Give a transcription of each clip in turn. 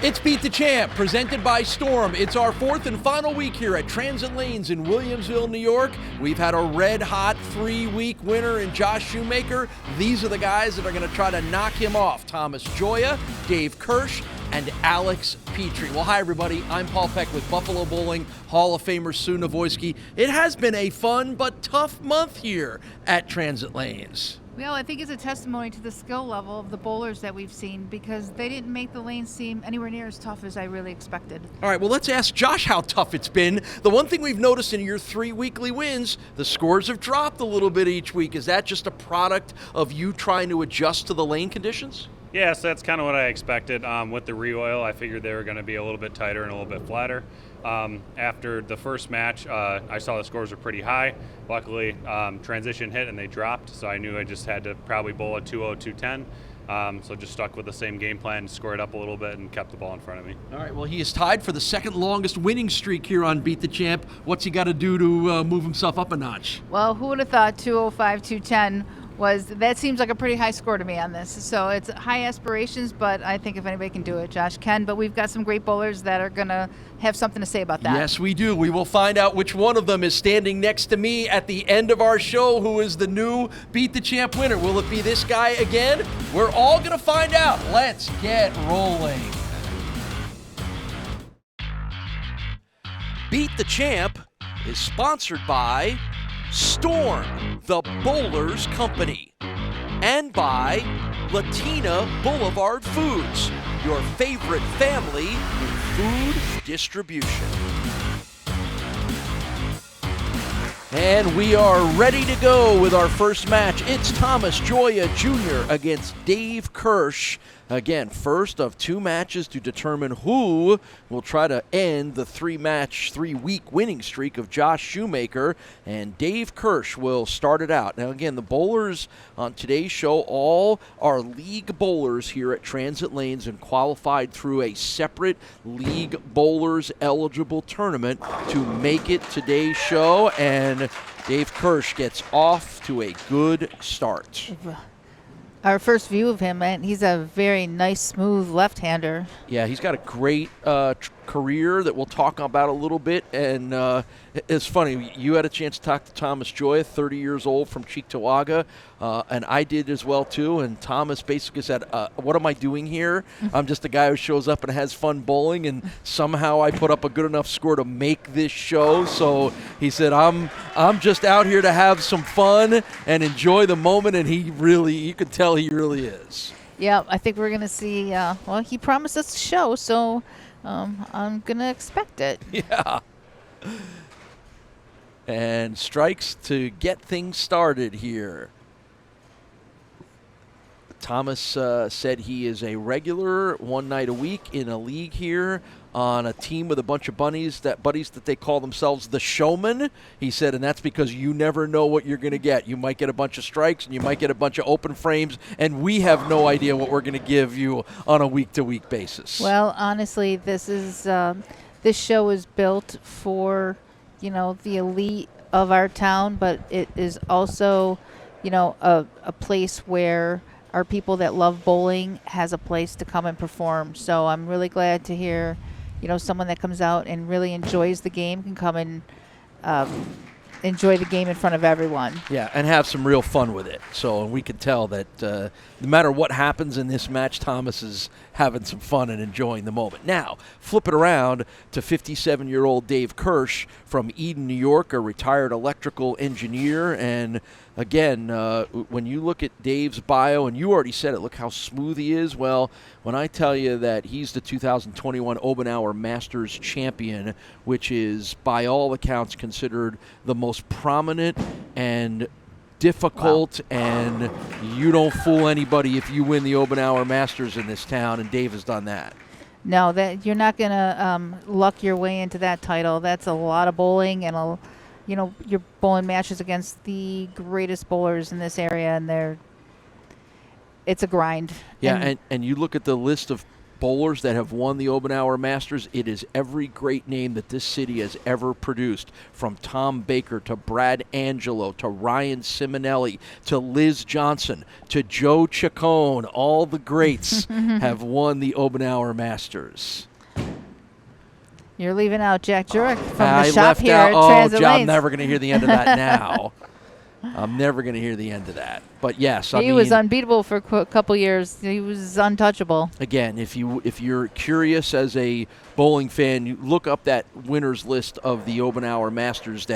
It's Beat the Champ, presented by Storm. It's our fourth and final week here at Transit Lanes in Williamsville, New York. We've had a red-hot 3-week winner in Josh Shoemaker. These are the guys that are going to try to knock him off. Thomas Gioia, Dave Kirsch, and Alex Petrie. Well, hi, everybody. I'm Paul Peck with Buffalo Bowling Hall of Famer Sue Nawojski. It has been a fun but tough month here at Transit Lanes. Well, I think it's a testimony to the skill level of the bowlers that we've seen, because they didn't make the lanes seem anywhere near as tough as I really expected. All right, well, let's ask Josh how tough it's been. The one thing we've noticed in your 3 weekly wins, the scores have dropped a little bit each week. Is that just a product of you trying to adjust to the lane conditions? Yes, that's kind of what I expected. With the re-oil, I figured they were going to be a little bit tighter and a little bit flatter. After the first match, I saw the scores were pretty high. Luckily, transition hit and they dropped, so I knew I just had to probably bowl a 2-0, 2-10. So just stuck with the same game plan, scored up a little bit, and kept the ball in front of me. All right, well, he is tied for the second longest winning streak here on Beat the Champ. What's he got to do to move himself up a notch? Well, who would have thought 205, 210 that seems like a pretty high score to me on this. So it's high aspirations, but I think if anybody can do it, Josh can. But we've got some great bowlers that are going to have something to say about that. Yes, we do. We will find out which one of them is standing next to me at the end of our show, who is the new Beat the Champ winner. Will it be this guy again? We're all going to find out. Let's get rolling. Beat the Champ is sponsored by Storm, the Bowlers Company, and by Latina Boulevard Foods, your favorite family in food distribution. And we are ready to go with our first match. It's Thomas Gioia Jr. against Dave Kirsch. Again, first of 2 matches to determine who will try to end the 3-week winning streak of Josh Shoemaker, and Dave Kirsch will start it out. Now, again, the bowlers on today's show all are league bowlers here at Transit Lanes and qualified through a separate league bowlers eligible tournament to make it today's show, and Dave Kirsch gets off to a good start. Our first view of him, and he's a very nice, smooth left-hander. Yeah, he's got a great career that we'll talk about a little bit. And it's funny, you had a chance to talk to Thomas Gioia, 30 years old from Cheektowaga, and I did as well, too. And Thomas basically said, what am I doing here? I'm just a guy who shows up and has fun bowling, and somehow I put up a good enough score to make this show. So he said, I'm just out here to have some fun and enjoy the moment, and you can tell he really is. Yeah, I think we're going to see, well, he promised us a show, so I'm going to expect it. Yeah. And strikes to get things started here. Thomas said he is a regular 1 night a week in a league here on a team with a bunch of buddies that they call themselves the Showmen. He said, and that's because you never know what you're going to get. You might get a bunch of strikes and you might get a bunch of open frames, and we have no idea what we're going to give you on a week-to-week basis. Well, honestly, this show is built for, the elite of our town, but it is also, a place where our people that love bowling has a place to come and perform. So I'm really glad to hear, someone that comes out and really enjoys the game can come and enjoy the game in front of everyone. Yeah, and have some real fun with it. So we can tell that no matter what happens in this match, Thomas is having some fun and enjoying the moment. Now, flip it around to 57-year-old Dave Kirsch from Eden, New York, a retired electrical engineer. And again, when you look at Dave's bio, and you already said it, look how smooth he is. Well, when I tell you that he's the 2021 Obenauer Masters champion, which is by all accounts considered the most prominent and difficult, and you don't fool anybody if you win the Obenauer Masters in this town, and Dave has done that. No, that you're not going to luck your way into that title. That's a lot of bowling, and you're bowling matches against the greatest bowlers in this area, and it's a grind. Yeah, and you look at the list of bowlers that have won the Obenauer Masters, it is every great name that this city has ever produced, from Tom Baker to Brad Angelo to Ryan Simonelli to Liz Johnson to Joe Chacon. All the greats have won the Obenauer Masters. You're leaving out Jack Jurek from the I shop left here out. at Oh, Transit I'm Lanes. never going to hear the end of that now. I'm never going to hear the end of that. But yes, I He mean, was unbeatable for a couple years. He was untouchable. again, if you're curious as a bowling fan, you look up that winners list of the Obenauer Masters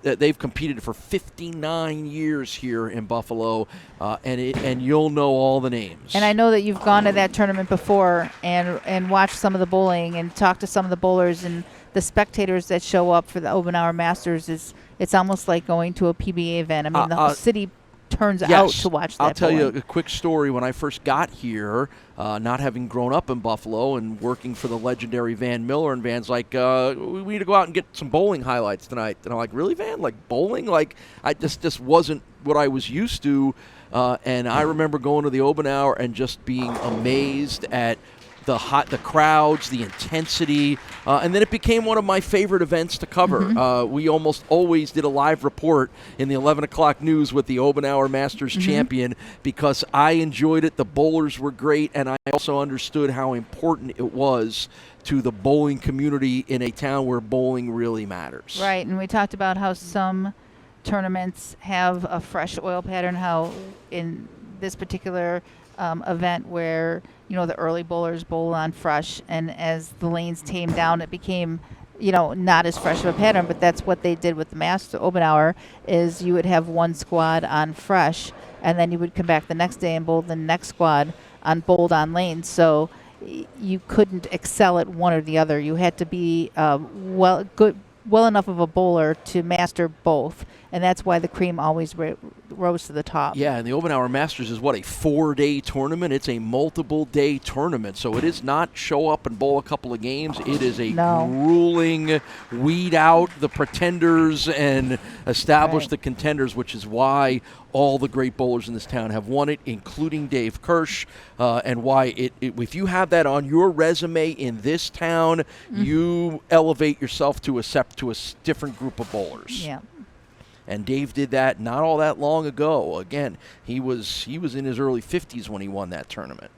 they've competed for 59 years here in Buffalo, and you'll know all the names. And I know that you've gone to that tournament before and watched some of the bowling and talked to some of the bowlers, and the spectators that show up for the Obenauer Masters it's almost like going to a PBA event. I mean, the whole city turns out to watch that. I'll tell bowling. you a quick story. When I first got here, not having grown up in Buffalo and working for the legendary Van Miller, and Van's like, we need to go out and get some bowling highlights tonight. And I'm like, really, Van? Like bowling? Like, I just wasn't what I was used to. And I remember going to the Obenauer and just being amazed at the crowds, the intensity, and then it became one of my favorite events to cover. We almost always did a live report in the 11 o'clock news with the Obenauer Masters champion, because I enjoyed it. The bowlers were great, and I also understood how important it was to the bowling community in a town where bowling really matters. Right, and we talked about how some tournaments have a fresh oil pattern, how in this particular event where the early bowlers bowl on fresh, and as the lanes tamed down, it became not as fresh of a pattern. But that's what they did with the Master Obenauer, is you would have one squad on fresh, and then you would come back the next day and bowl the next squad on bowled on lanes. So you couldn't excel at one or the other. You had to be well enough of a bowler to master both, and that's why the cream always rose to the top. Yeah, and the Obenauer Masters is, what, a 4-day tournament? It's a multiple-day tournament, so it is not show up and bowl a couple of games. It is a grueling weed out the pretenders and establish the contenders, which is why all the great bowlers in this town have won it, including Dave Kirsch, and why if you have that on your resume in this town, you elevate yourself to a different group of bowlers. Yeah. And Dave did that not all that long ago. Again, he was in his early 50s when he won that tournament.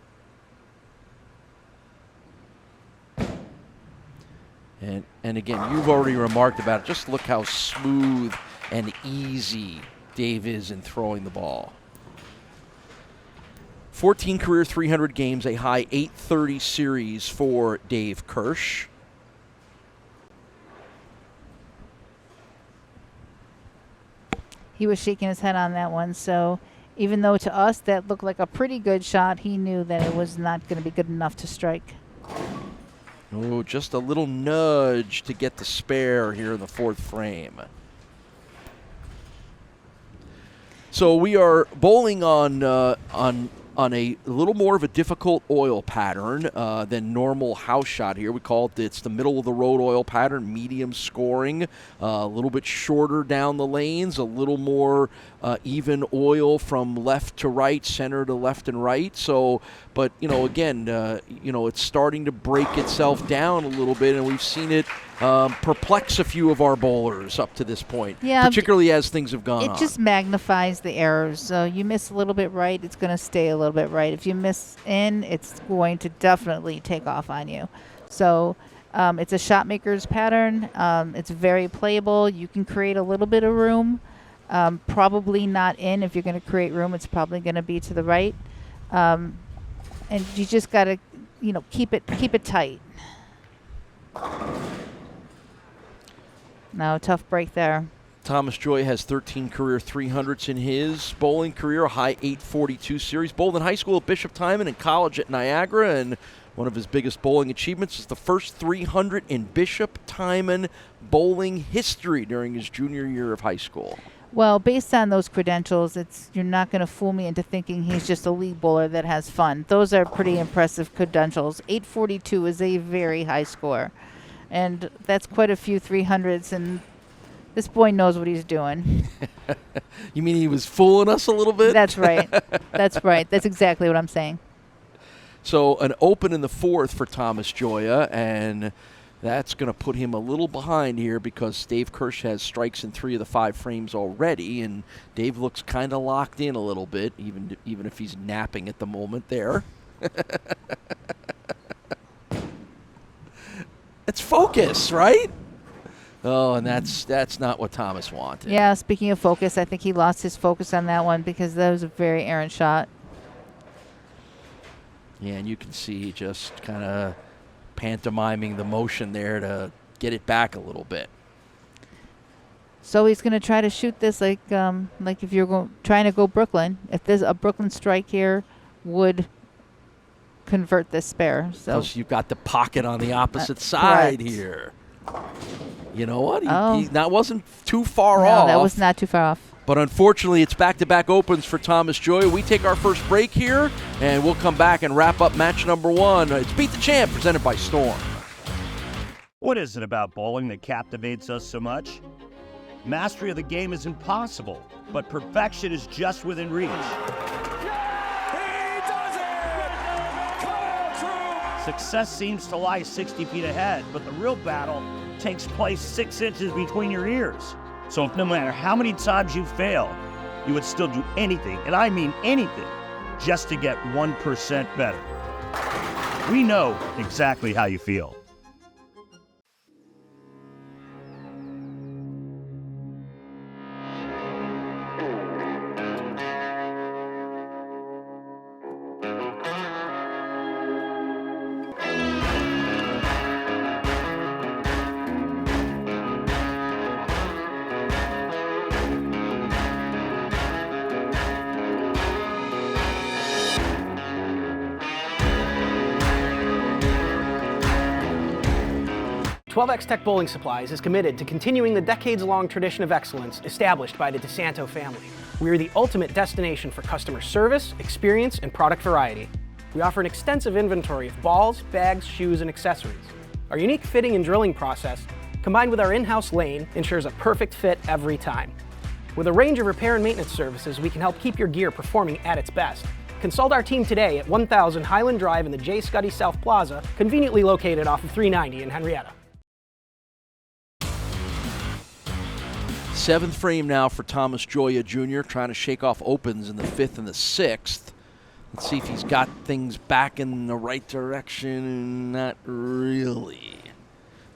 And again, you've already remarked about it. Just look how smooth and easy Dave is in throwing the ball. 14 career 300 games, a high 830 series for Dave Kirsch. He was shaking his head on that one, so even though to us that looked like a pretty good shot, he knew that it was not going to be good enough to strike. Oh, just a little nudge to get the spare here in the fourth frame. So we are bowling on a little more of a difficult oil pattern than normal house shot here. We call it's the middle of the road oil pattern, medium scoring, a little bit shorter down the lanes, a little more even oil from left to right, center to left and right. So, but again, it's starting to break itself down a little bit, and we've seen it perplex a few of our bowlers up to this point, particularly as things have gone on. It just magnifies the errors. So you miss a little bit right, it's going to stay a little bit right. If you miss in, it's going to definitely take off on you. So it's a shot maker's pattern. It's very playable. You can create a little bit of room. Probably not in. If you're going to create room, it's probably going to be to the right. And you just got to, keep it tight. No, tough break there. Thomas Gioia has 13 career 300s in his bowling career, a high 842 series. Bowled in high school at Bishop Timon and college at Niagara, and one of his biggest bowling achievements is the first 300 in Bishop Timon bowling history during his junior year of high school. Well, based on those credentials, you're not going to fool me into thinking he's just a league bowler that has fun. Those are pretty impressive credentials. 842 is a very high score. And that's quite a few 300s, and this boy knows what he's doing. You mean he was fooling us a little bit? That's right. That's right. That's exactly what I'm saying. So an open in the fourth for Thomas Gioia, and that's going to put him a little behind here because Dave Kirsch has strikes in 3 of the 5 frames already, and Dave looks kind of locked in a little bit, even if he's napping at the moment there. It's focus, right? Oh, and that's not what Thomas wanted. Yeah, speaking of focus, I think he lost his focus on that one because that was a very errant shot. Yeah, and you can see just kind of pantomiming the motion there to get it back a little bit. So he's going to try to shoot this like if you're trying to go Brooklyn. If there's a Brooklyn strike here, would convert this spare. So because you've got the pocket on the opposite side correct. here. You know what? Oh. That wasn't too far no, off. that was not too far off. But unfortunately, it's back-to-back opens for Thomas Gioia. We take our first break here, and we'll come back and wrap up match number 1. It's Beat the Champ, presented by Storm. What is it about bowling that captivates us so much? Mastery of the game is impossible, but perfection is just within reach. Success seems to lie 60 feet ahead, but the real battle takes place 6 inches between your ears. So if no matter how many times you fail, you would still do anything, and I mean anything, just to get 1% better. We know exactly how you feel. X Tech Bowling Supplies is committed to continuing the decades-long tradition of excellence established by the DeSanto family. We are the ultimate destination for customer service, experience, and product variety. We offer an extensive inventory of balls, bags, shoes, and accessories. Our unique fitting and drilling process, combined with our in-house lane, ensures a perfect fit every time. With a range of repair and maintenance services, we can help keep your gear performing at its best. Consult our team today at 1000 Highland Drive in the J. Scuddy South Plaza, conveniently located off of 390 in Henrietta. 7th frame now for Thomas Gioia Jr., trying to shake off opens in the 5th and the 6th. Let's see if he's got things back in the right direction. Not really.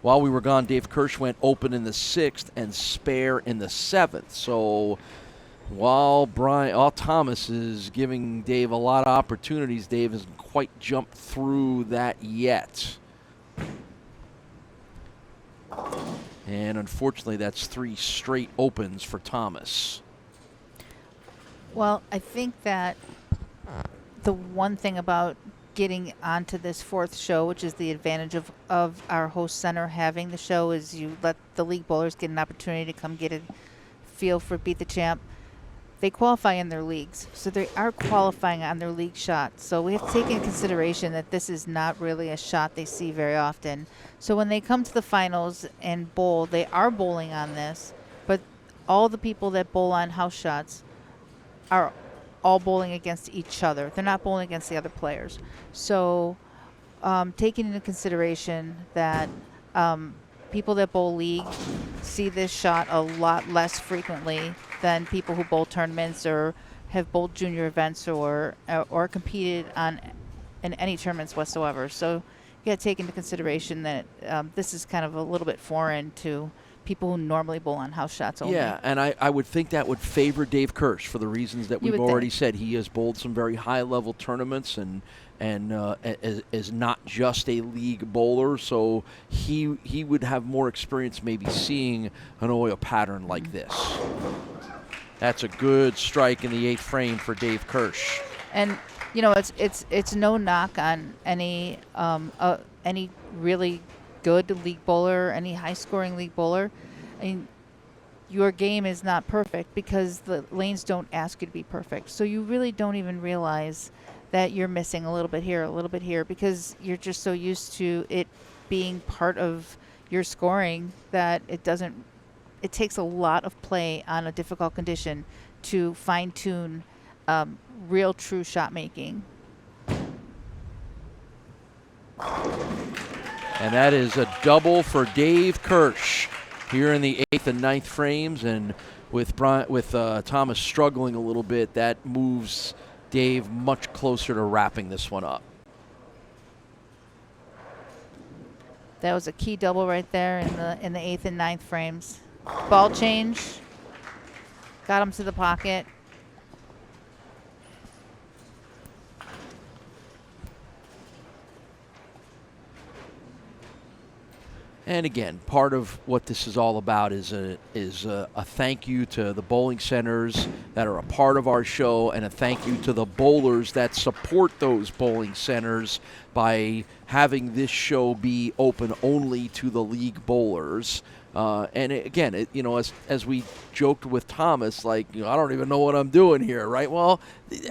While we were gone, Dave Kirsch went open in the 6th and spare in the 7th. So while Thomas is giving Dave a lot of opportunities, Dave hasn't quite jumped through that yet. And unfortunately, that's 3 straight opens for Thomas. Well, I think that the one thing about getting onto this 4th show, which is the advantage of our host center having the show, is you let the league bowlers get an opportunity to come get a feel for Beat the Champ. They qualify in their leagues, so they are qualifying on their league shot. So we have to take into consideration that this is not really a shot they see very often. So when they come to the finals and bowl, they are bowling on this, but all the people that bowl on house shots are all bowling against each other. They're not bowling against the other players. So taking into consideration that people that bowl league see this shot a lot less frequently than people who bowl tournaments or have bowled junior events or competed in any tournaments whatsoever. So you got to take into consideration that this is kind of a little bit foreign to people who normally bowl on house shots only. Yeah, and I would think that would favor Dave Kirsch for the reasons that we've already said. He has bowled some very high-level tournaments and is not just a league bowler, so he would have more experience maybe seeing an oil pattern like this. That's a good strike in the 8th frame for Dave Kirsch. And you know, it's no knock on any really good league bowler, any high-scoring league bowler. I mean, your game is not perfect because the lanes don't ask you to be perfect. So you really don't even realize that you're missing a little bit here, because you're just so used to it being part of your scoring that it takes a lot of play on a difficult condition to fine-tune real true shot making. And that is a double for Dave Kirsch here in the 8th and 9th frames. And with Thomas struggling a little bit, that moves Dave much closer to wrapping this one up. That was a key double right there in the 8th and 9th frames. Ball change. Got him to the pocket. And again, part of what this is all about is a thank you to the bowling centers that are a part of our show, and a thank you to the bowlers that support those bowling centers by having this show be open only to the league bowlers. As we joked with Thomas, like, I don't even know what I'm doing here, right? Well,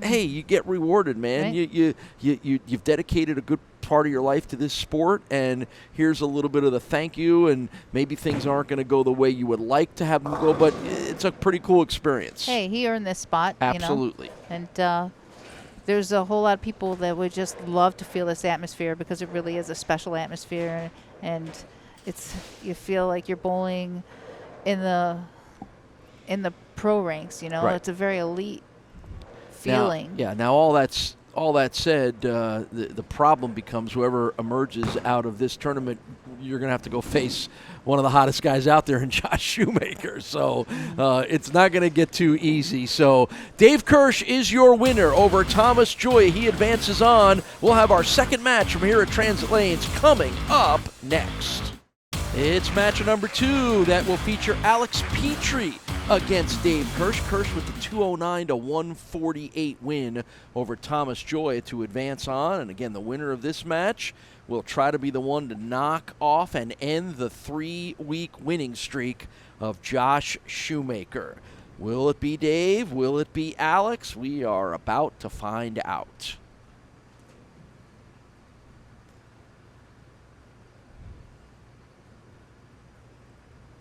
hey, you get rewarded, man. Right. You've dedicated a good part of your life to this sport, and here's a little bit of the thank you. And maybe things aren't going to go the way you would like to have them go, but it's a pretty cool experience. Hey, he earned this spot. Absolutely. And there's a whole lot of people that would just love to feel this atmosphere, because it really is a special atmosphere, and you feel like you're bowling in the pro ranks. Right. It's a very elite feeling. Now all that said, the problem becomes whoever emerges out of this tournament, you're going to have to go face one of the hottest guys out there in Josh Shoemaker. So it's not going to get too easy. So Dave Kirsch is your winner over Thomas Gioia. He advances on. We'll have our second match from here at Transit Lanes coming up next. It's match number 2 that will feature Alex Petrie against Dave Kirsch. Kirsch with the 209 to 148 win over Thomas Gioia to advance on. And again, the winner of this match will try to be the one to knock off and end the 3-week winning streak of Josh Shoemaker. Will it be Dave? Will it be Alex? We are about to find out.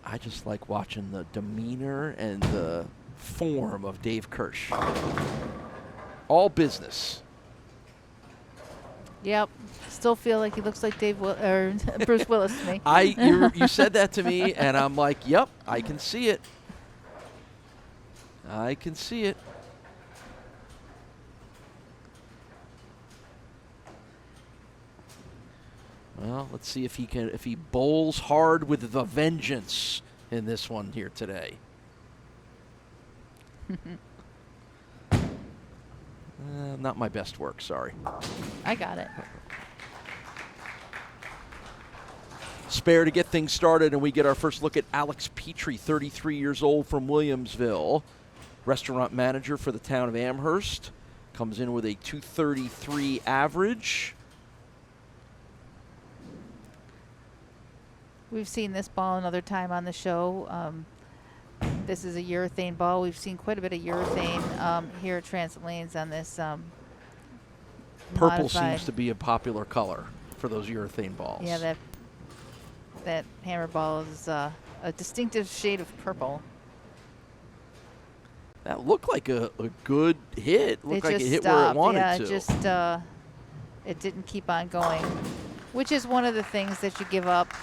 I just like watching the demeanor and the form of Dave Kirsch. All business. Yep. Still feel like he looks like Bruce Willis to me. You said that to me, and I'm like, yep, I can see it. I can see it. Well, let's see if he bowls hard with the vengeance in this one here today. Not my best work, sorry. I got it. Spare to get things started, and we get our first look at Alex Petrie, 33 years old, from Williamsville, restaurant manager for the town of Amherst. Comes in with a 233 average. We've seen this ball another time on the show. This is a urethane ball. We've seen quite a bit of urethane here at Transit Lanes on this. Purple seems to be a popular color for those urethane balls. Yeah, that hammer ball is a distinctive shade of purple. That looked like a good hit. Looked like it hit stopped. where it wanted yeah, to. It just it didn't keep on going, which is one of the things that you give up.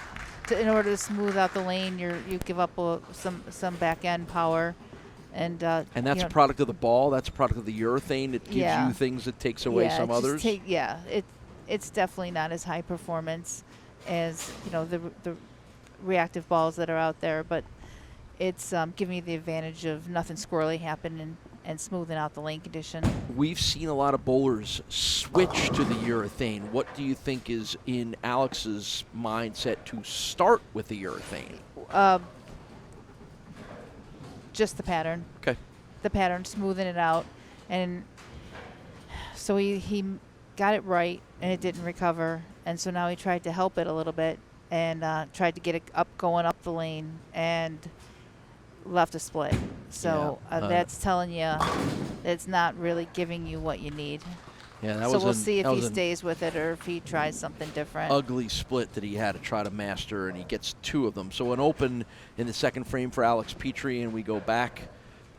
In order to smooth out the lane, you give up some back end power, and that's a product of the ball. That's a product of the urethane. It gives you things it takes away some others. It's definitely not as high performance as the reactive balls that are out there, but it's giving you the advantage of nothing squirrely happening and smoothing out the lane condition. We've seen a lot of bowlers switch to the urethane. What do you think is in Alex's mindset to start with the urethane? Just the pattern. Okay. The pattern, smoothing it out. And so he got it right, and it didn't recover. And so now he tried to help it a little bit and tried to get it going up the lane, and left a split. So that's telling you that it's not really giving you what you need. Yeah, so we'll see if he stays with it or if he tries something different. Ugly split that he had to try to master, and he gets 2 of them. So an open in the second frame for Alex Petrie, and we go back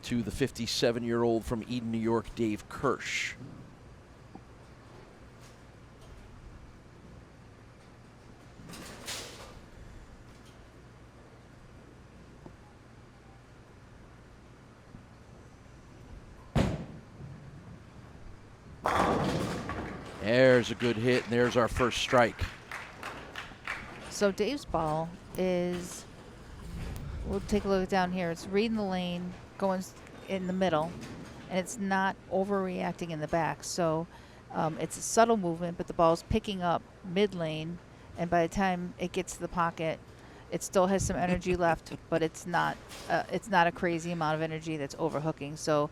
to the 57-year-old from Eden, New York, Dave Kirsch. There's a good hit, and there's our first strike. So Dave's ball is, we'll take a look down here. It's reading the lane, going in the middle, and it's not overreacting in the back. So it's a subtle movement, but the ball's picking up mid-lane, and by the time it gets to the pocket, it still has some energy left, but it's not a crazy amount of energy that's overhooking. So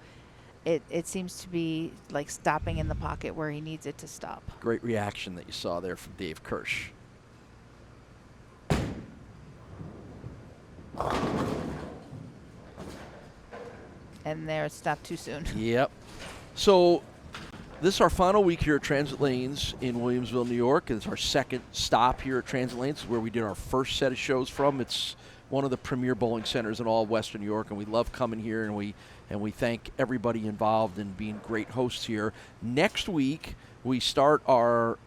it seems to be like stopping in the pocket where he needs it to stop. Great reaction that you saw there from Dave Kirsch. And there, it stopped too soon. Yep. So this is our final week here at Transit Lanes in Williamsville, New York. It's our second stop here at Transit Lanes, where we did our first set of shows from. It's one of the premier bowling centers in all of Western New York, and we love coming here, and we thank everybody involved in being great hosts here. Next week, we start our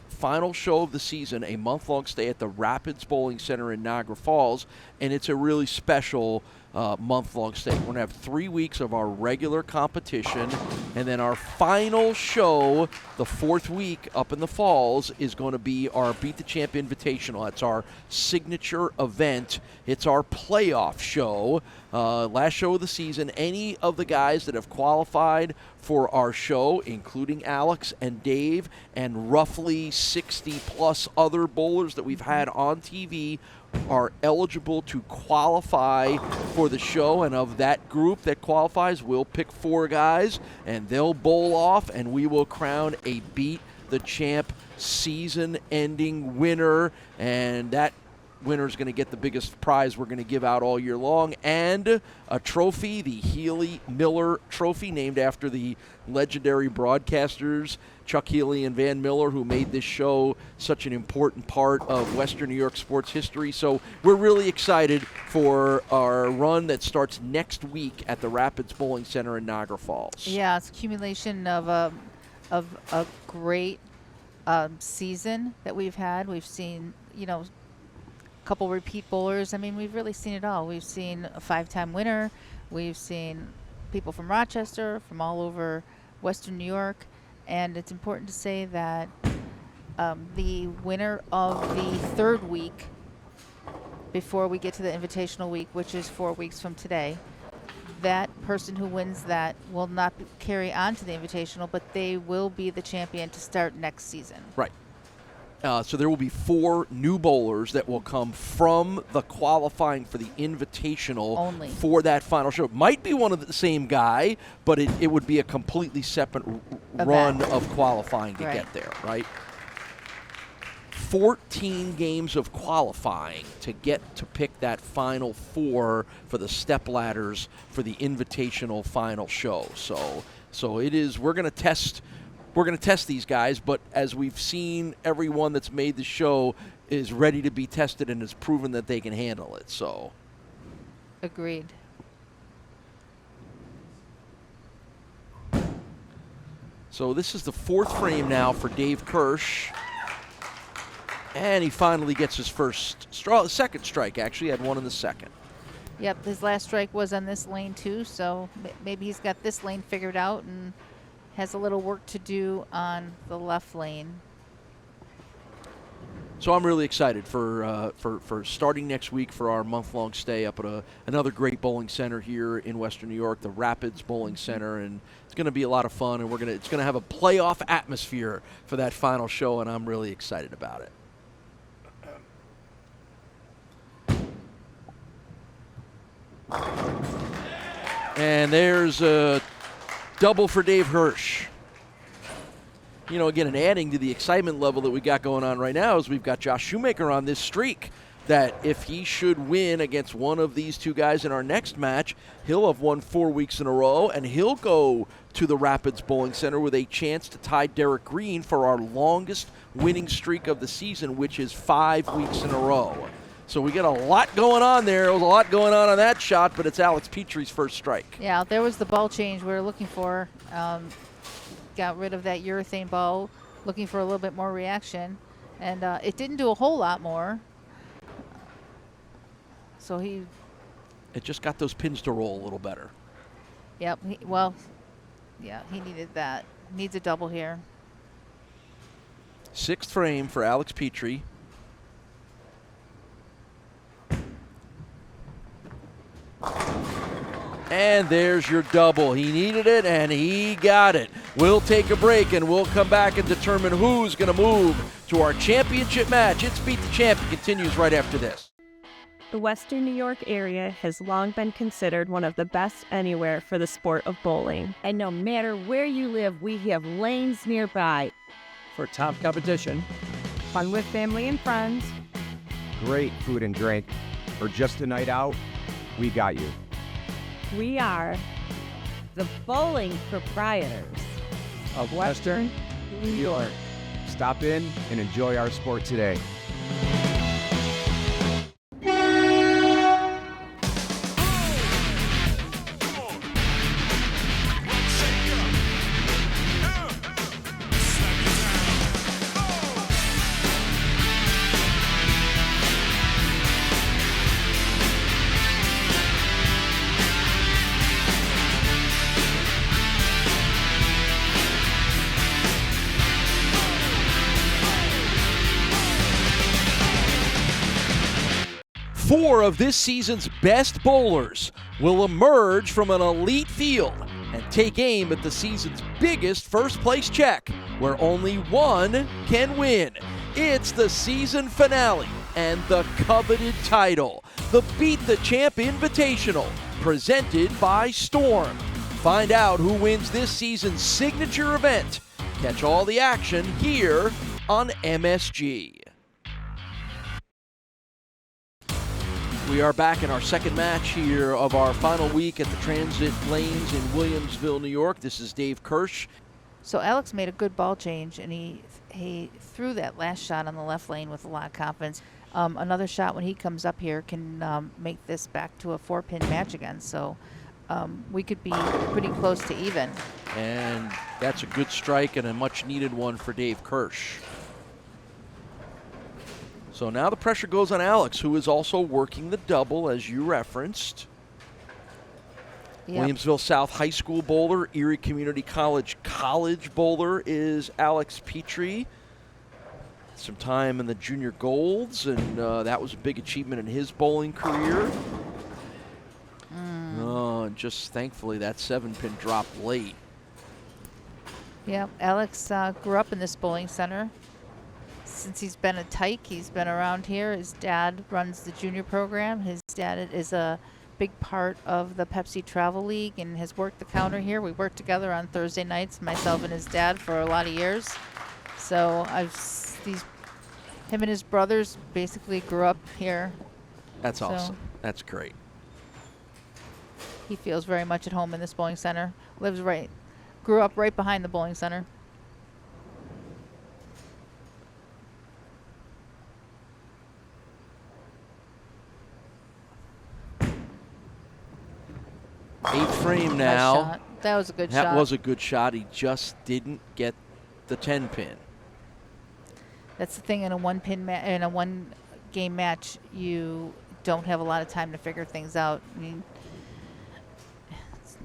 final show of the season, a month-long stay at the Rapids Bowling Center in Niagara Falls, and it's a really special month-long stay. We're going to have 3 weeks of our regular competition, and then our final show, the fourth week up in the Falls, is going to be our Beat the Champ Invitational. That's our signature event. It's our playoff show, last show of the season. Any of the guys that have qualified for our show, including Alex and Dave and roughly 60-plus other bowlers that we've had on TV, are eligible to qualify for the show, and of that group that qualifies, we'll pick 4 guys, and they'll bowl off, and we will crown a Beat the Champ season-ending winner, and that winner is going to get the biggest prize we're going to give out all year long, and a trophy, the Healy Miller Trophy, named after the legendary broadcasters Chuck Healy and Van Miller, who made this show such an important part of Western New York sports history. So we're really excited for our run that starts next week at the Rapids Bowling Center in Niagara Falls. Yeah, it's accumulation of a great season that we've had. We've seen, a couple repeat bowlers. I mean, we've really seen it all. We've seen a 5-time winner. We've seen people from Rochester, from all over Western New York. And it's important to say that the winner of the third week, before we get to the invitational week, which is 4 weeks from today, that person who wins that will not carry on to the invitational, but they will be the champion to start next season. Right. So there will be 4 new bowlers that will come from the qualifying for the invitational only for that final show. Might be one of the same guy, but it would be a completely separate run of qualifying to get there, right? 14 games of qualifying to get to pick that final 4 for the step ladders for the invitational final show. So it is. We're going to test these guys, but as we've seen, everyone that's made the show is ready to be tested and has proven that they can handle it. So, agreed. So this is the 4th frame now for Dave Kirsch, and he finally gets his second strike. Actually, had one in the second. Yep, his last strike was on this lane too, so maybe he's got this lane figured out and has a little work to do on the left lane. So I'm really excited for starting next week for our month-long stay up at another great bowling center here in Western New York, the Rapids Bowling Center, and it's going to be a lot of fun, and it's going to have a playoff atmosphere for that final show, and I'm really excited about it. And there's a double for Dave Kirsch. Again, and adding to the excitement level that we got going on right now is we've got Josh Shoemaker on this streak that if he should win against one of these 2 guys in our next match, he'll have won 4 weeks in a row, and he'll go to the Rapids Bowling Center with a chance to tie Derek Green for our longest winning streak of the season, which is 5 weeks in a row. So we got a lot going on there. There was a lot going on that shot, but it's Alex Petrie's first strike. Yeah, there was the ball change we were looking for. Got rid of that urethane ball, looking for a little bit more reaction, and it didn't do a whole lot more. So it just got those pins to roll a little better. Yep. He needed that. Needs a double here. 6th frame for Alex Petrie. And there's your double. He needed it, and he got it. We'll take a break, and we'll come back and determine who's going to move to our championship match. It's Beat the Champ. It continues right after this. The Western New York area has long been considered one of the best anywhere for the sport of bowling. And no matter where you live, we have lanes nearby. For top competition, Fun with family and friends. great food and drink, or just a night out, we got you. We are The bowling proprietors. Of Western New York. Stop in and enjoy our sport today. Four of this season's best bowlers will emerge from an elite field and take aim at the season's biggest first-place check, where only one can win. It's the season finale and the coveted title, the Beat the Champ Invitational, presented by Storm. Find out who wins this season's signature event. Catch all the action here on MSG. We are back in our second match here of our final week at the Transit Lanes in Williamsville, New York. This is Dave Kirsch. So Alex made a good ball change, and he threw that last shot on the left lane with a lot of confidence. Another shot when he comes up here can make this back to a 4-pin match again. So we could be pretty close to even. And that's a good strike and a much-needed one for Dave Kirsch. So now the pressure goes on Alex, who is also working the double, as you referenced. Yep. Williamsville South High School bowler, Erie Community College bowler is Alex Petrie. Some time in the junior golds, and that was a big achievement in his bowling career. Oh, and just thankfully that 7-pin dropped late. Yeah, Alex grew up in this bowling center. Since he's been a tyke, he's been around here. His dad runs the junior program. His dad is a big part of the Pepsi Travel League and has worked the counter here. We worked together on Thursday nights, myself and his dad, for a lot of years. So him and his brothers basically grew up here. That's awesome. That's great. He feels very much at home in this bowling center. Grew up right behind the bowling center. Eighth frame Nice now. shot. That was a good shot. That was a good shot. He just didn't get the 10-pin. That's the thing in a one-game match. You don't have a lot of time to figure things out. I mean, it's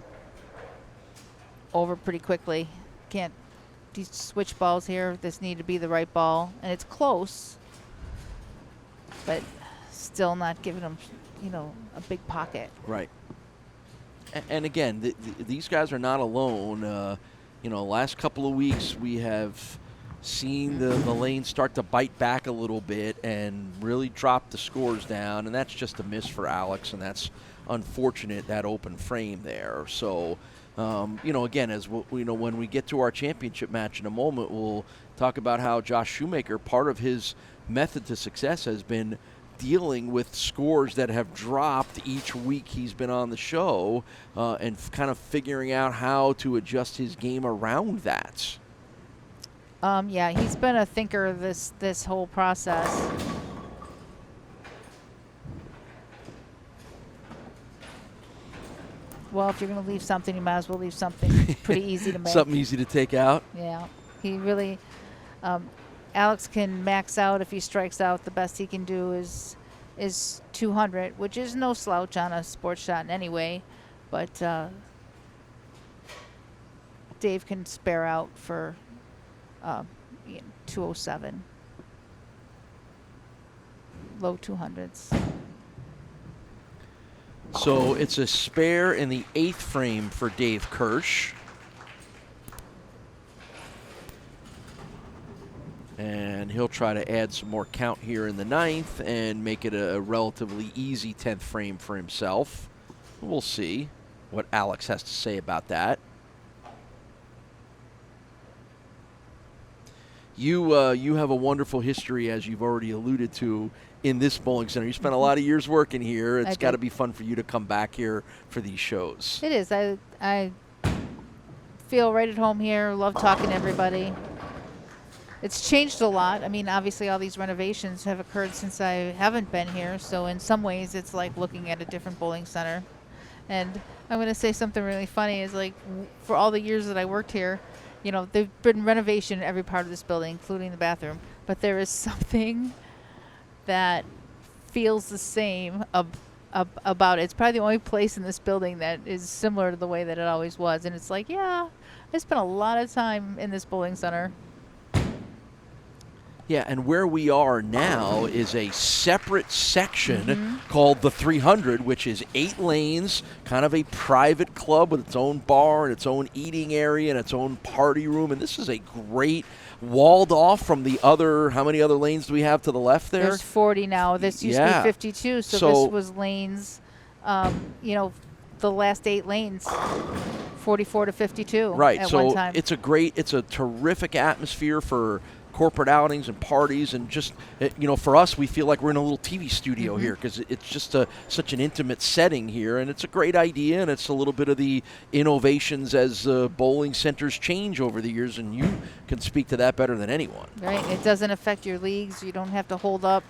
over pretty quickly. Can't these switch balls here? This need to be the right ball, and it's close, but still not giving them, a big pocket. Right. And again, these guys are not alone. Last couple of weeks we have seen the lane start to bite back a little bit and really drop the scores down, and that's just a miss for Alex, and that's unfortunate, that open frame there. So, again, when we get to our championship match in a moment, we'll talk about how Josh Shoemaker, part of his method to success has been dealing with scores that have dropped each week he's been on the show, and kind of figuring out how to adjust his game around that. Yeah, he's been a thinker this whole process. Well, if you're going to leave something, you might as well leave something pretty easy to make. Something easy to take out. Yeah, he really. Alex can max out if he strikes out. The best he can do is 200, which is no slouch on a sports shot in any way. But Dave can spare out for 207. Low 200s. So it's a spare in the 8th frame for Dave Kirsch. And he'll try to add some more count here in the 9th and make it a relatively easy 10th frame for himself. We'll see what Alex has to say about that. You have a wonderful history, as you've already alluded to, in this bowling center. You spent a lot of years working here. It's got to be fun for you to come back here for these shows. It is. I feel right at home here. Love talking to everybody. It's changed a lot. I mean, obviously all these renovations have occurred since I haven't been here. So in some ways it's like looking at a different bowling center. And I'm going to say something really funny is like for all the years that I worked here, you know, there's been renovation in every part of this building, including the bathroom. But there is something that feels the same about it. It's probably the only place in this building that is similar to the way that it always was. And it's like, yeah, I spent a lot of time in this bowling center. Yeah, and where we are now is a separate section called the 300, which is 8 lanes, kind of a private club with its own bar and its own eating area and its own party room. And this is a great, walled off from the other, how many other lanes do we have to the left there? There's 40 now. This used to be 52, so this was lanes, you know, the last 8 lanes. 44 to 52 right, at so one time. It's a terrific atmosphere for corporate outings and parties, and just, you know, for us, we feel like we're in a little TV studio here because it's just such an intimate setting here, and it's a great idea, and it's a little bit of the innovations as bowling centers change over the years, and you can speak to that better than anyone. Right, it doesn't affect your leagues. You don't have to hold up,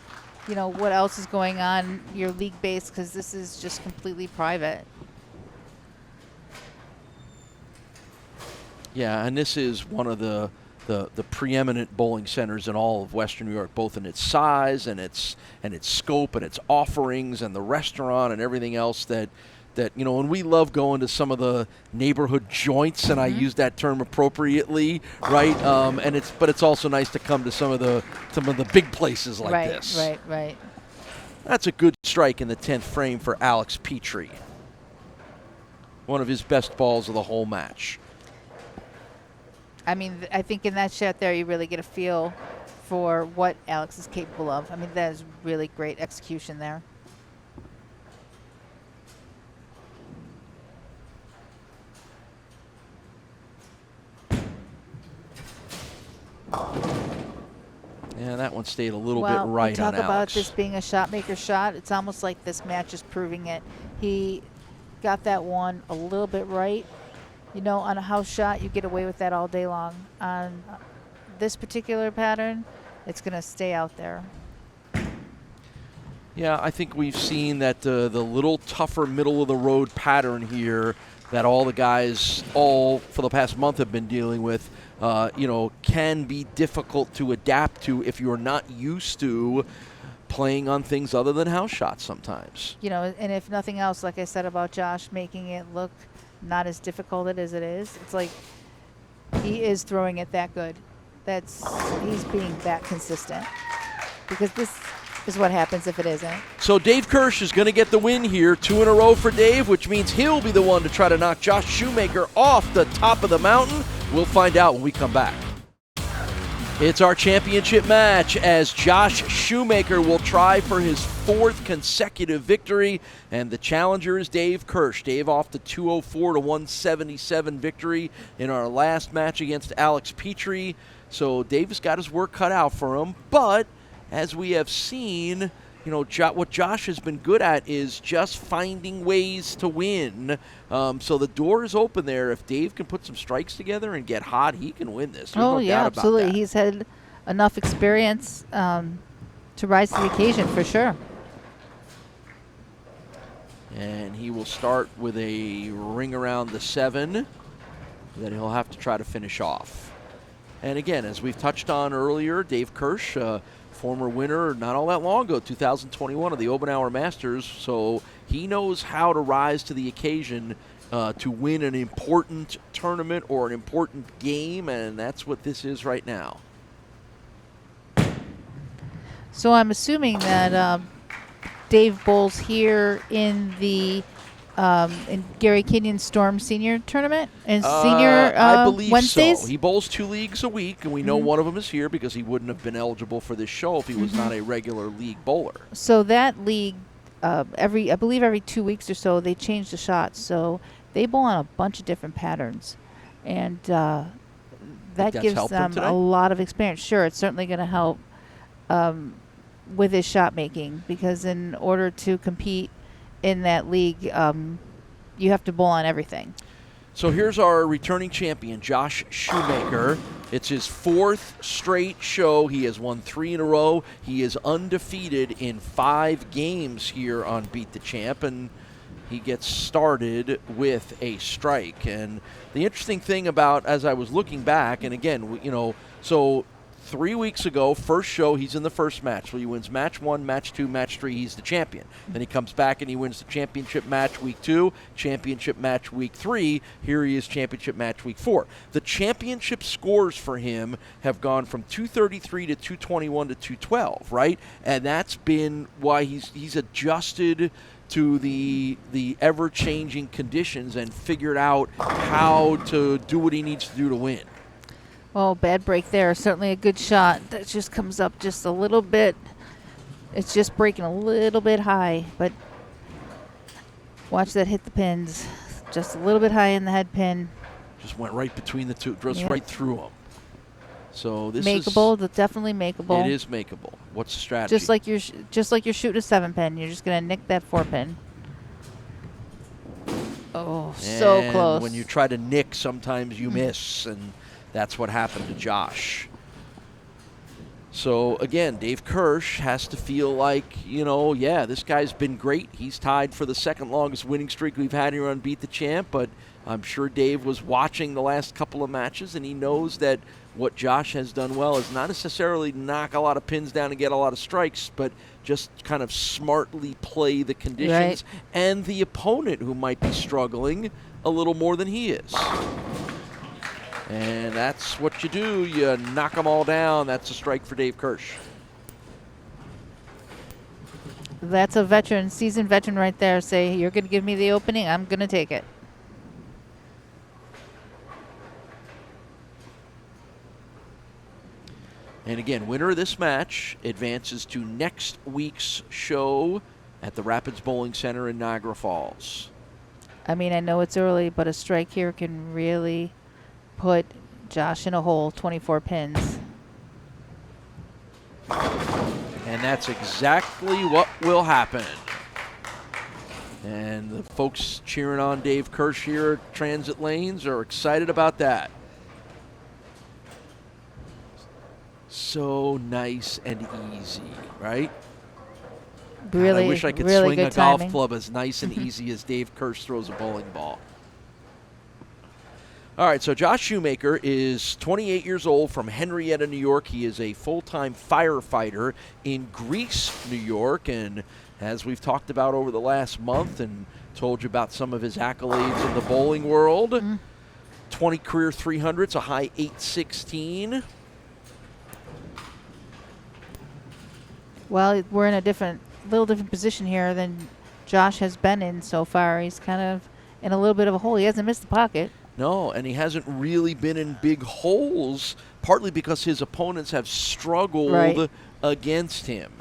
you know, what else is going on your league base because this is just completely private. Yeah, and this is one of the preeminent bowling centers in all of Western New York, both in its size and its scope and its offerings and the restaurant and everything else that you know. And we love going to some of the neighborhood joints, and I use that term appropriately, right? But it's also nice to come to some of the big places like this. Right. That's a good strike in the 10th frame for Alex Petrie. One of his best balls of the whole match. I mean, I think in that shot there, you really get a feel for what Alex is capable of. I mean, that is really great execution there. Yeah, that one stayed a little bit right on Alex. Talk about this being a shot maker shot. It's almost like this match is proving it. He got that one a little bit right. You know, on a house shot, you get away with that all day long. On this particular pattern, it's going to stay out there. Yeah, I think we've seen that the little tougher middle-of-the-road pattern here that all the guys all for the past month have been dealing with, you know, can be difficult to adapt to if you're not used to playing on things other than house shots sometimes. You know, and if nothing else, like I said about Josh, making it look not as difficult as it is. It's like he is throwing it that good. He's being that consistent. Because this is what happens if it isn't. So Dave Kirsch is going to get the win here, 2 in a row for Dave, which means he'll be the one to try to knock Josh Shoemaker off the top of the mountain. We'll find out when we come back. It's our championship match as Josh Shoemaker will try for his 4th consecutive victory, and the challenger is Dave Kirsch. Dave off the 204 to 177 victory in our last match against Alex Petrie. So Dave has got his work cut out for him, but as we have seen, you know, what Josh has been good at is just finding ways to win. So the door is open there. If Dave can put some strikes together and get hot, he can win this. There's no doubt absolutely. about that. He's had enough experience to rise to the occasion for sure. And he will start with a ring around the 7 that he'll have to try to finish off. And again, as we've touched on earlier, Dave Kirsch, former winner not all that long ago, 2021 of the Obenauer Masters, so he knows how to rise to the occasion to win an important tournament or an important game, and that's what this is right now. So I'm assuming that Dave bowls here in the in Gary Kenyon Storm Senior Tournament and Senior I believe Wednesdays. so. He bowls 2 leagues a week, and we know one of them is here because he wouldn't have been eligible for this show if he was not a regular league bowler. So that league, I believe every 2 weeks or so, they change the shots. So they bowl on a bunch of different patterns, and that that's gives helped him them today? a lot of experience. Sure, it's certainly going to help with his shot making, because in order to compete in that league, you have to bowl on everything. So here's our returning champion, Josh Shoemaker. It's his 4th straight show. He has won 3 in a row. He is undefeated in 5 games here on Beat the Champ, and he gets started with a strike. And the interesting thing about, as I was looking back, and again, so 3 weeks ago, first show, he's in the first match. So he wins match 1, match 2, match 3, he's the champion. Then he comes back and he wins the championship match week 2, championship match week 3. Here he is, championship match week 4. The championship scores for him have gone from 233 to 221 to 212, right? And that's been why he's adjusted to the ever-changing conditions and figured out how to do what he needs to do to win. Oh, bad break there. Certainly a good shot. That just comes up just a little bit. It's just breaking a little bit high, but watch that hit the pins. Just a little bit high in the head pin. Just went right between the two, just right through them. So this makeable, definitely makeable. It is makeable. What's the strategy? Just like you're shooting a 7-pin. You're just gonna nick that 4-pin. Oh, so and close. when you try to nick, sometimes you miss, and that's what happened to Josh. So, again, Dave Kirsch has to feel like, this guy's been great. He's tied for the 2nd longest winning streak we've had here on Beat the Champ, but I'm sure Dave was watching the last couple of matches, and he knows that what Josh has done well is not necessarily knock a lot of pins down and get a lot of strikes, but just kind of smartly play the conditions and the opponent who might be struggling a little more than he is. And that's what you do. You knock them all down. That's a strike for Dave Kirsch. That's a veteran, seasoned veteran right there. Say, you're going to give me the opening, I'm going to take it. And again, winner of this match advances to next week's show at the Rapids Bowling Center in Niagara Falls. I mean, I know it's early, but a strike here can really put Josh in a hole, 24 pins. And that's exactly what will happen. And the folks cheering on Dave Kirsch here at Transit Lanes are excited about that. So nice and easy, right? Really, God, I wish I could really swing a good timing. golf club as nice and easy as Dave Kirsch throws a bowling ball. All right, so Josh Shoemaker is 28 years old from Henrietta, New York. He is a full-time firefighter in Greece, New York, and as we've talked about over the last month and told you about some of his accolades in the bowling world, 20 career 300s, a high 816. Well, we're in a little different position here than Josh has been in so far. He's kind of in a little bit of a hole. He hasn't missed the pocket. No, and he hasn't really been in big holes, partly because his opponents have struggled against him.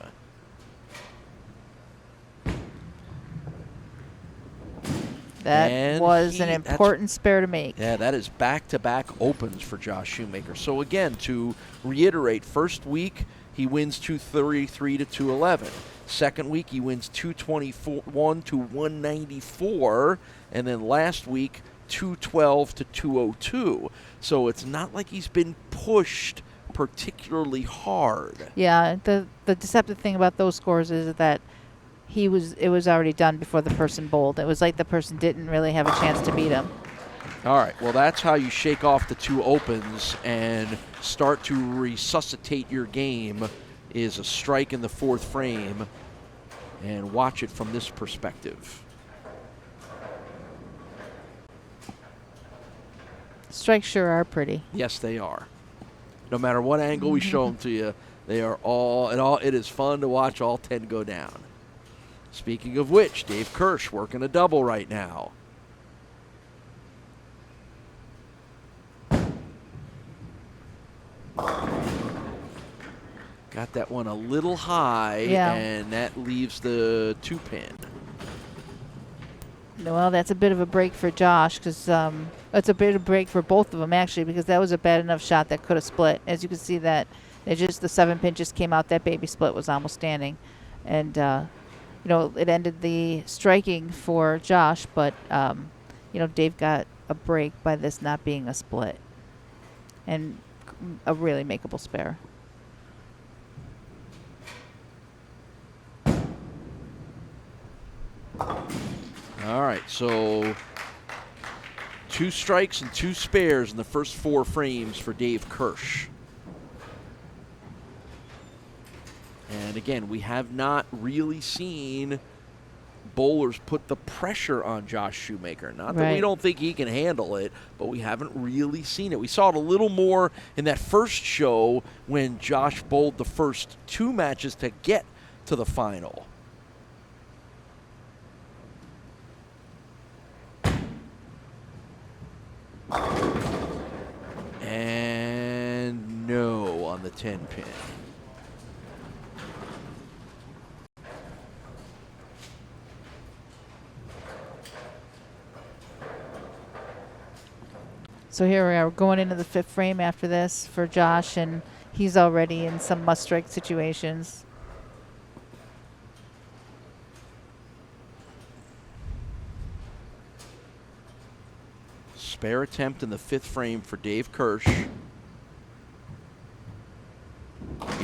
That was an important spare to make. Yeah, that is back-to-back opens for Josh Shoemaker. So again, to reiterate, first week he wins 233 to 211. Second week he wins 221 to 194, and then last week 212 to 202. So it's not like he's been pushed particularly hard. Yeah, the deceptive thing about those scores is that it was already done before the person bowled. It was like the person didn't really have a chance to beat him. All right, well, that's how you shake off the 2 opens and start to resuscitate your game, is a strike in the 4th frame, and watch it from this perspective. Strikes sure are pretty. Yes, they are. No matter what angle we show them to you, They are it is fun to watch all 10 go down. Speaking of which, Dave Kirsch working a double right now. Got that one a little high, and that leaves the 2-pin. Well, that's a bit of a break for Josh, because it's a bit of a break for both of them, actually, because that was a bad enough shot that could have split. As you can see, that the 7-pin just came out. That baby split was almost standing. And, it ended the striking for Josh, but, Dave got a break by this not being a split. And a really makeable spare. All right, so 2 strikes and 2 spares in the first 4 frames for Dave Kirsch. And again, we have not really seen bowlers put the pressure on Josh Shoemaker. Not that we don't think he can handle it, but we haven't really seen it. We saw it a little more in that first show when Josh bowled the first 2 matches to get to the final. And no on the 10-pin. So here we are going into the 5th frame after this for Josh, and he's already in some must-strike situations. Spare attempt in the 5th frame for Dave Kirsch. He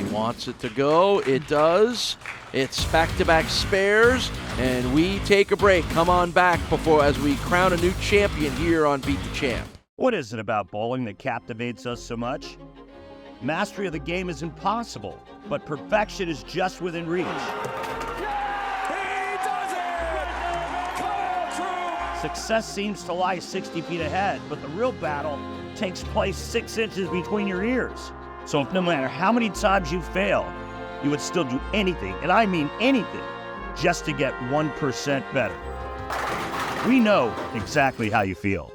wants it to go. It does. It's back-to-back spares, and we take a break. Come on back as we crown a new champion here on Beat the Champ. What is it about bowling that captivates us so much? Mastery of the game is impossible, but perfection is just within reach. Success seems to lie 60 feet ahead, but the real battle takes place 6 inches between your ears. So if no matter how many times you fail, you would still do anything, and I mean anything, just to get 1% better. We know exactly how you feel.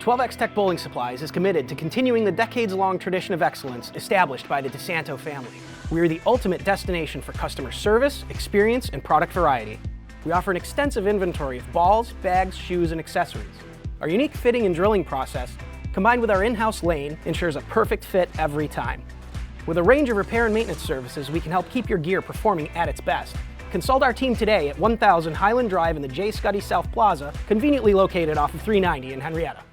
.12X Tech Bowling Supplies is committed to continuing the decades-long tradition of excellence established by the DeSanto family. We are the ultimate destination for customer service, experience, and product variety. We offer an extensive inventory of balls, bags, shoes, and accessories. Our unique fitting and drilling process, combined with our in-house lane, ensures a perfect fit every time. With a range of repair and maintenance services, we can help keep your gear performing at its best. Consult our team today at 1000 Highland Drive in the J. Scuddy South Plaza, conveniently located off of 390 in Henrietta.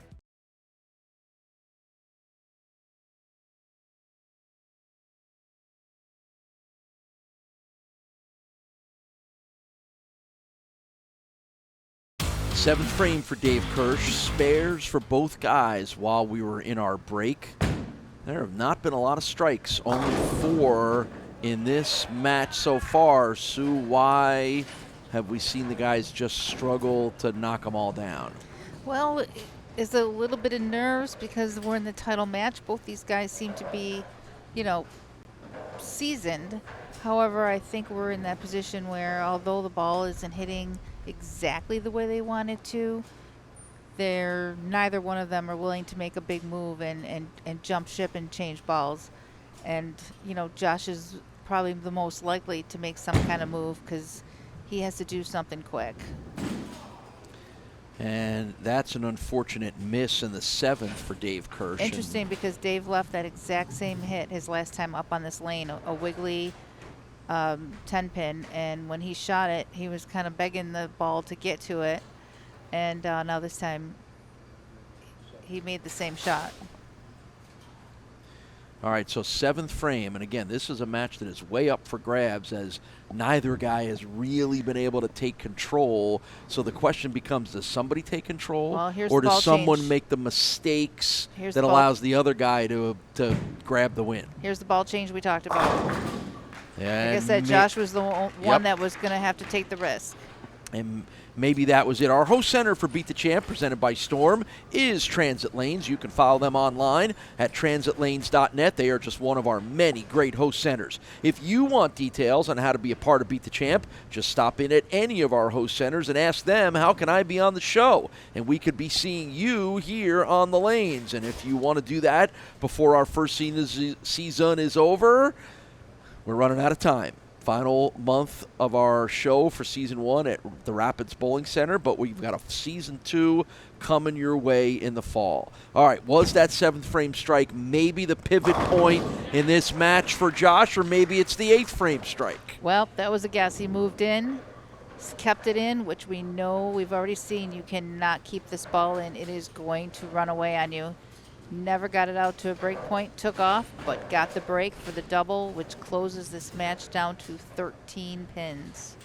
Seventh frame for Dave Kirsch. Spares for both guys while we were in our break. There have not been a lot of strikes, only 4 in this match so far. Sue, why have we seen the guys just struggle to knock them all down? Well, it's a little bit of nerves because we're in the title match. Both these guys seem to be, seasoned. However, I think we're in that position where although the ball isn't hitting exactly the way they want it to, neither one of them are willing to make a big move and jump ship and change balls. And, Josh is probably the most likely to make some kind of move because he has to do something quick. And that's an unfortunate miss in the 7th for Dave Kirsch. Interesting, because Dave left that exact same hit his last time up on this lane, a wiggly 10-pin, and when he shot it, he was kind of begging the ball to get to it, and now this time he made the same shot. All right, so 7th frame, and again, this is a match that is way up for grabs as neither guy has really been able to take control. So the question becomes, does somebody take control, Well, here's or the ball does someone change. make the mistakes Here's that the ball- allows the other guy to grab the win? Here's the ball change we talked about. Like I And said, Josh was the one Yep. that was going to have to take the risk. And maybe that was it. Our host center for Beat the Champ, presented by Storm, is Transit Lanes. You can follow them online at transitlanes.net. They are just one of our many great host centers. If you want details on how to be a part of Beat the Champ, just stop in at any of our host centers and ask them, how can I be on the show? And we could be seeing you here on the lanes. And if you want to do that before our first season is over, we're running out of time. Final month of our show for season 1 at the Rapids Bowling Center, but we've got a season 2 coming your way in the fall. All right, was that 7th frame strike maybe the pivot point in this match for Josh, or maybe it's the 8th frame strike? Well, that was a guess. He moved in, kept it in, which we know, we've already seen, you cannot keep this ball in. It is going to run away on you. Never got it out to a break point, took off, but got the break for the double, which closes this match down to 13 pins.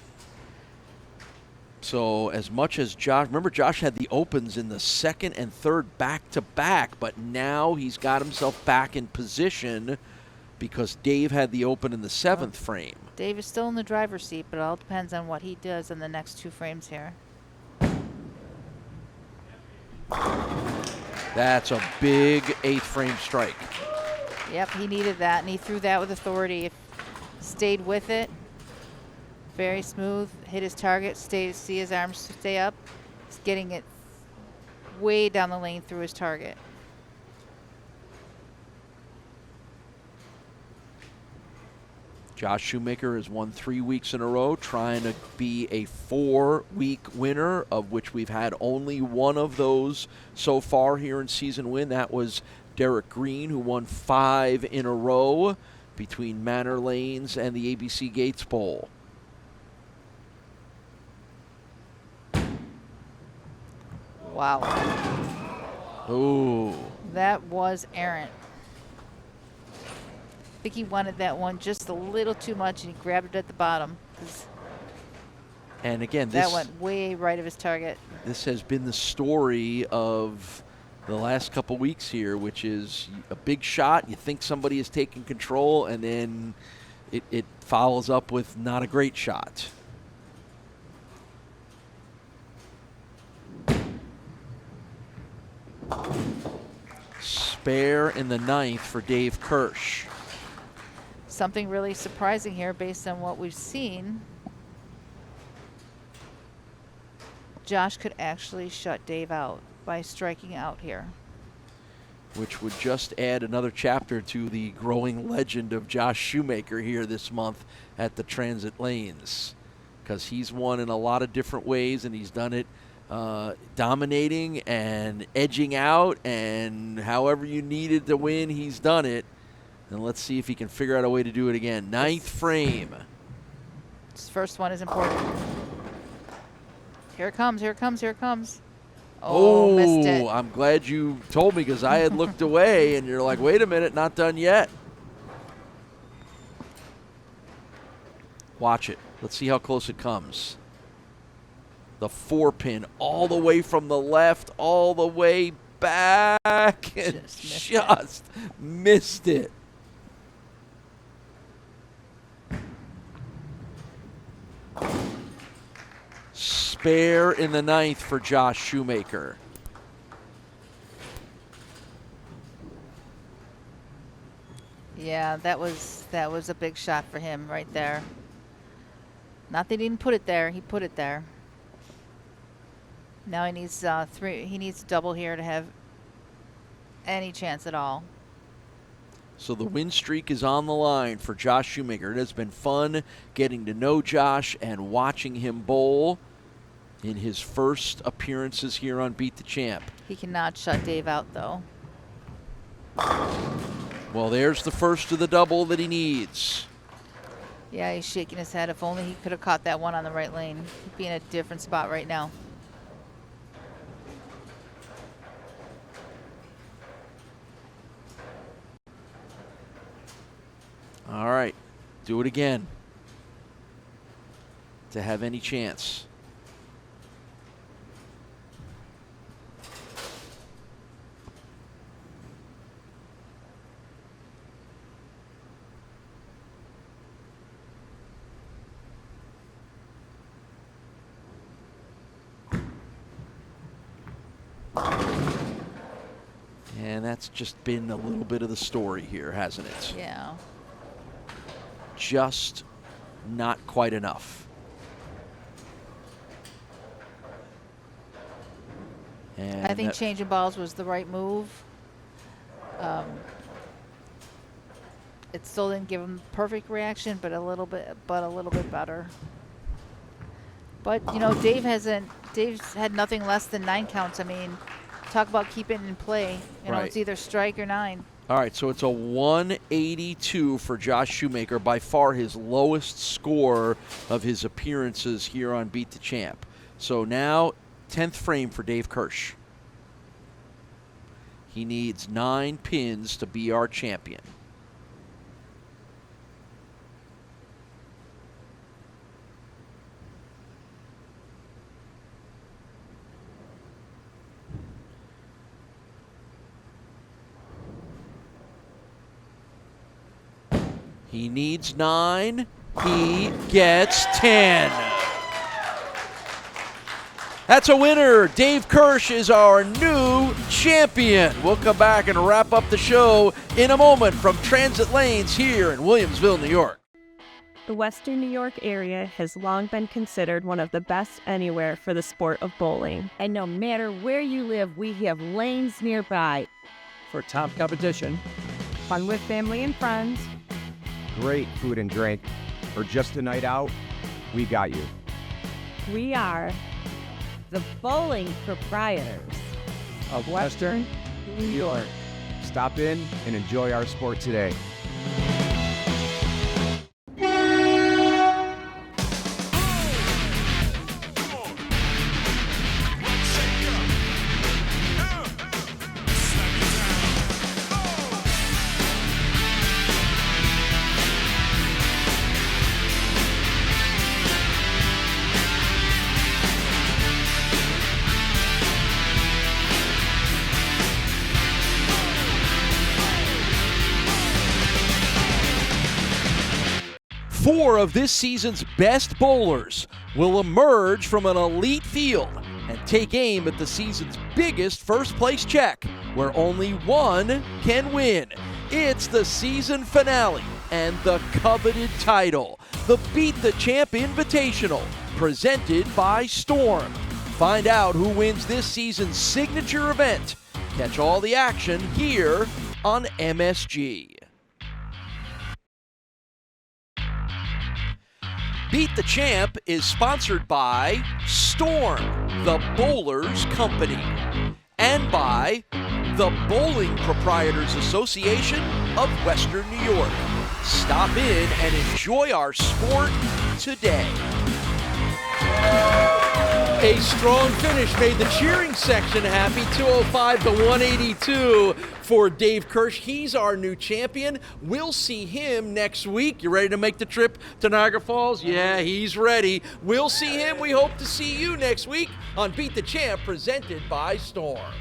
So as much as Josh, remember Josh had the opens in the 2nd and 3rd back-to-back, but now he's got himself back in position because Dave had the open in the 7th frame. Dave is still in the driver's seat, but it all depends on what he does in the next 2 frames here. That's a big 8th frame strike. Yep, he needed that, and he threw that with authority. Stayed with it. Very smooth. Hit his target. See his arms stay up. He's getting it way down the lane through his target. Josh Shoemaker has won 3 weeks in a row, trying to be a 4-week winner, of which we've had only one of those so far here in season win. That was Derek Green, who won 5 in a row between Manor Lanes and the ABC Gates Bowl. Wow. Ooh. That was errant. I think he wanted that one just a little too much, and he grabbed it at the bottom. And again, That went way right of his target. This has been the story of the last couple weeks here, which is a big shot. You think somebody is taking control, and then it follows up with not a great shot. Spare in the 9th for Dave Kirsch. Something really surprising here based on what we've seen. Josh could actually shut Dave out by striking out here. Which would just add another chapter to the growing legend of Josh Shoemaker here this month at the Transit Lanes. Because he's won in a lot of different ways, and he's done it dominating and edging out, and however you needed to win, he's done it. And let's see if he can figure out a way to do it again. 9th frame. This first one is important. Here it comes, here it comes, here it comes. Oh, missed it. I'm glad you told me, because I had looked away, and you're like, wait a minute, not done yet. Watch it. Let's see how close it comes. The 4-pin all the way from the left, all the way back, and just missed it. Spare in the 9th for Josh Shoemaker. Yeah, that was a big shot for him right there. Not that he didn't put it there, he put it there. Now he needs he needs double here to have any chance at all. So the win streak is on the line for Josh Shoemaker. It has been fun getting to know Josh and watching him bowl in his first appearances here on Beat the Champ. He cannot shut Dave out, though. Well, there's the first of the double that he needs. Yeah, he's shaking his head. If only he could have caught that one on the right lane. He'd be in a different spot right now. All right, do it again to have any chance. And that's just been a little bit of the story here, hasn't it? Yeah. Just not quite enough. And I think changing balls was the right move. It still didn't give him perfect reaction, but a little bit better. But you know, Dave's had nothing less than 9 counts. I mean, talk about keeping it in play. You know, Right. it's either strike or 9. All right, so it's a 182 for Josh Shoemaker, by far his lowest score of his appearances here on Beat the Champ. So now 10th frame for Dave Kirsch. He needs 9 pins to be our champion. He needs 9. He gets 10. That's a winner. Dave Kirsch is our new champion. We'll come back and wrap up the show in a moment from Transit Lanes here in Williamsville, New York. The Western New York area has long been considered one of the best anywhere for the sport of bowling. And no matter where you live, we have lanes nearby. For top competition, Fun with family and friends. great food and drink, or just a night out, we got you. We are The bowling proprietors. Of Western New York. Stop in and enjoy our sport today. Four of this season's best bowlers will emerge from an elite field and take aim at the season's biggest first-place check, where only one can win. It's the season finale and the coveted title, the Beat the Champ Invitational, presented by Storm. Find out who wins this season's signature event. Catch all the action here on MSG. Beat the Champ is sponsored by Storm, the Bowlers Company, and by the Bowling Proprietors Association of Western New York. Stop in and enjoy our sport today. A strong finish made the cheering section happy. 205 to 182 for Dave Kirsch. He's our new champion. We'll see him next week. You ready to make the trip to Niagara Falls? Yeah, he's ready. We'll see him. We hope to see you next week on Beat the Champ, presented by Storm.